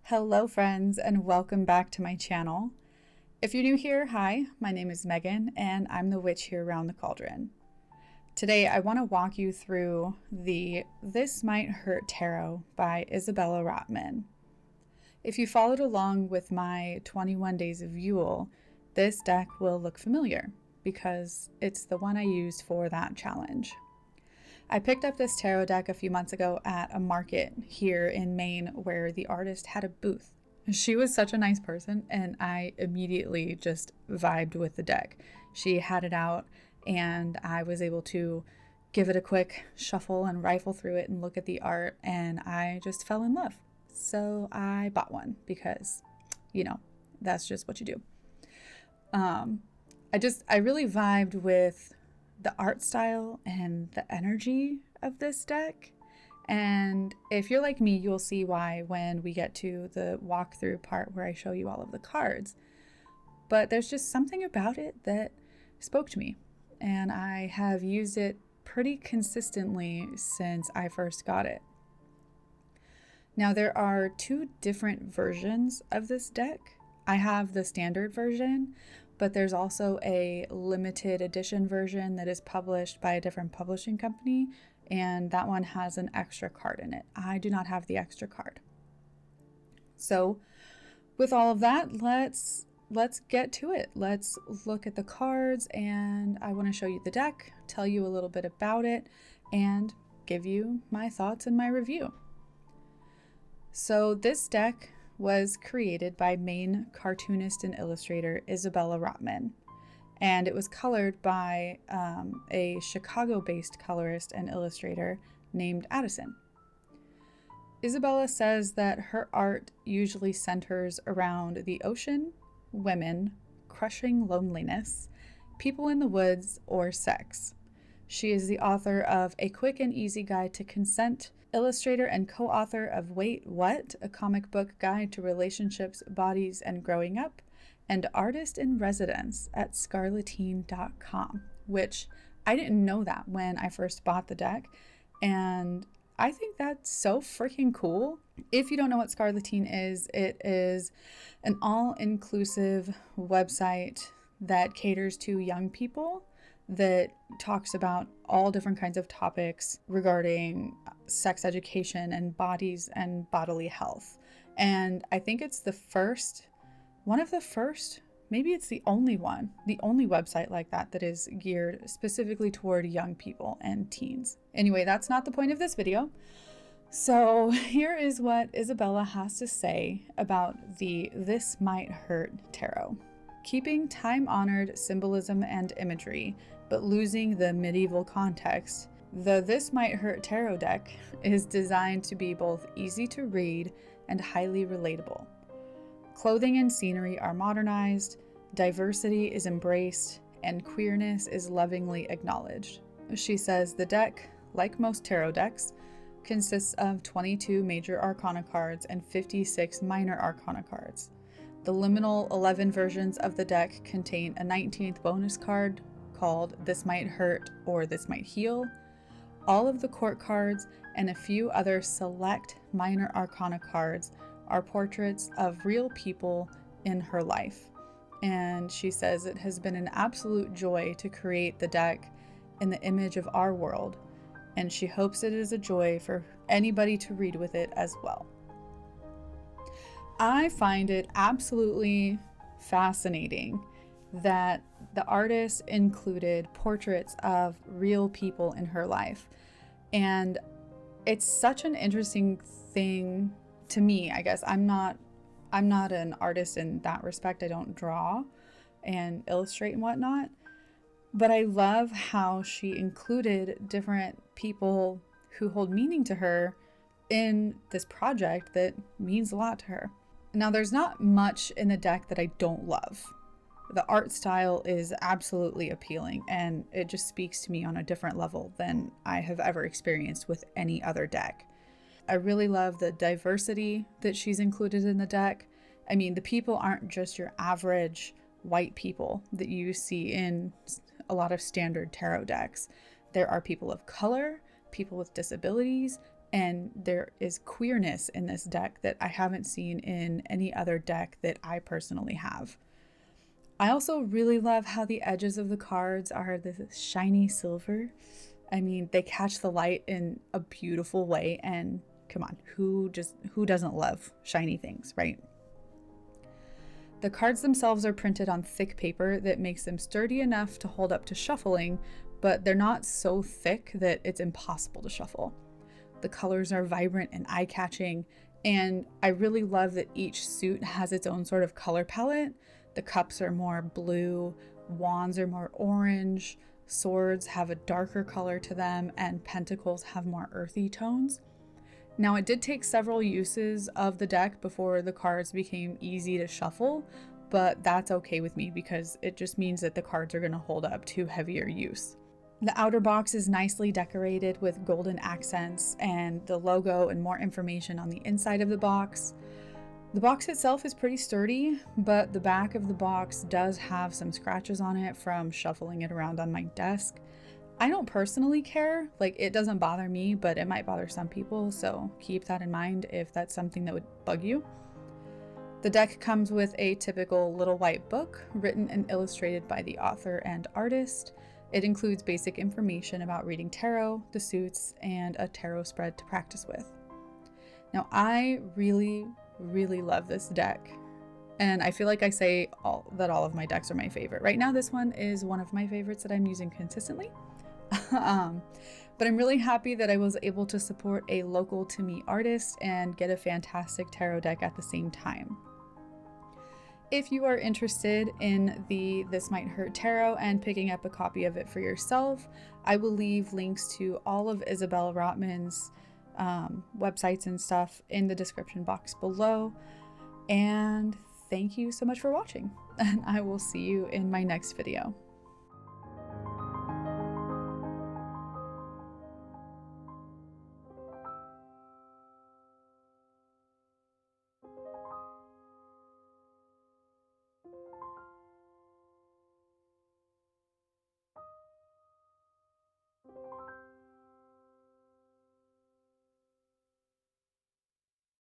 Hello friends, and welcome back to my channel. If you're new here, hi, my name is Megan and I'm the witch here around the cauldron. Today I want to walk you through the This Might Hurt Tarot by Isabella Rotman. If you followed along with my 21 Days of Yule, this deck will look familiar because it's the one I used for that challenge. I picked up this tarot deck a few months ago at a market here in Maine where the artist had a booth. She was such a nice person and I immediately just vibed with the deck. She had it out and I was able to give it a quick shuffle and rifle through it and look at the art, and I just fell in love. So I bought one because, that's just what you do. I really vibed with the art style and the energy of this deck. And if you're like me, you'll see why when we get to the walkthrough part where I show you all of the cards. But there's just something about it that spoke to me, and I have used it pretty consistently since I first got it. Now there are two different versions of this deck. I have the standard version, but there's also a limited edition version that is published by a different publishing company, and that one has an extra card in it. I do not have the extra card. So with all of that, let's get to it. Let's look at the cards, and I want to show you the deck, tell you a little bit about it, and give you my thoughts and my review. So this deck was created by Maine cartoonist and illustrator Isabella Rotman, and it was colored by a Chicago-based colorist and illustrator named Addison. Isabella says that her art usually centers around the ocean, women, crushing loneliness, people in the woods, or sex. She is the author of A Quick and Easy Guide to Consent, illustrator and co-author of Wait, What? A comic book guide to relationships, bodies, and growing up, and artist in residence at scarletine.com, which I didn't know that when I first bought the deck, and I think that's so freaking cool. If you don't know what Scarletine is, it is an all-inclusive website that caters to young people, that talks about all different kinds of topics regarding sex education and bodies and bodily health. And I think it's one of the first, maybe it's the only website like that is geared specifically toward young people and teens. Anyway, that's not the point of this video. So here is what Isabella has to say about the This Might Hurt Tarot. Keeping time-honored symbolism and imagery, but losing the medieval context, the This Might Hurt Tarot deck is designed to be both easy to read and highly relatable. Clothing and scenery are modernized, diversity is embraced, and queerness is lovingly acknowledged. She says the deck, like most tarot decks, consists of 22 major arcana cards and 56 minor arcana cards. The liminal 11 versions of the deck contain a 19th bonus card called This Might Hurt or This Might Heal. All of the court cards and a few other select minor arcana cards are portraits of real people in her life. And she says it has been an absolute joy to create the deck in the image of our world, and she hopes it is a joy for anybody to read with it as well. I find it absolutely fascinating that the artist included portraits of real people in her life. And it's such an interesting thing to me. I guess I'm not an artist in that respect. I don't draw and illustrate and whatnot. But I love how she included different people who hold meaning to her in this project that means a lot to her. Now, there's not much in the deck that I don't love. The art style is absolutely appealing, and it just speaks to me on a different level than I have ever experienced with any other deck. I really love the diversity that she's included in the deck. I mean, the people aren't just your average white people that you see in a lot of standard tarot decks. There are people of color, people with disabilities, And there is queerness in this deck that I haven't seen in any other deck that I personally have. I also really love how the edges of the cards are this shiny silver. I mean, they catch the light in a beautiful way, and come on, who doesn't love shiny things, right? The cards themselves are printed on thick paper that makes them sturdy enough to hold up to shuffling, but they're not so thick that it's impossible to shuffle. The colors are vibrant and eye-catching, and I really love that each suit has its own sort of color palette. The cups are more blue, wands are more orange, swords have a darker color to them, and pentacles have more earthy tones. Now, it did take several uses of the deck before the cards became easy to shuffle, but that's okay with me because it just means that the cards are going to hold up to heavier use. The outer box is nicely decorated with golden accents and the logo and more information on the inside of the box. The box itself is pretty sturdy, but the back of the box does have some scratches on it from shuffling it around on my desk. I don't personally care, like it doesn't bother me, but it might bother some people, so keep that in mind if that's something that would bug you. The deck comes with a typical little white book written and illustrated by the author and artist. It includes basic information about reading tarot, the suits, and a tarot spread to practice with. Now, I really love this deck, and I feel like I say that all of my decks are my favorite. Right now, this one is one of my favorites that I'm using consistently. But I'm really happy that I was able to support a local to me artist and get a fantastic tarot deck at the same time. If you are interested in the This Might Hurt Tarot and picking up a copy of it for yourself, I will leave links to all of Isabella Rotman's websites and stuff in the description box below. And thank you so much for watching, and I will see you in my next video.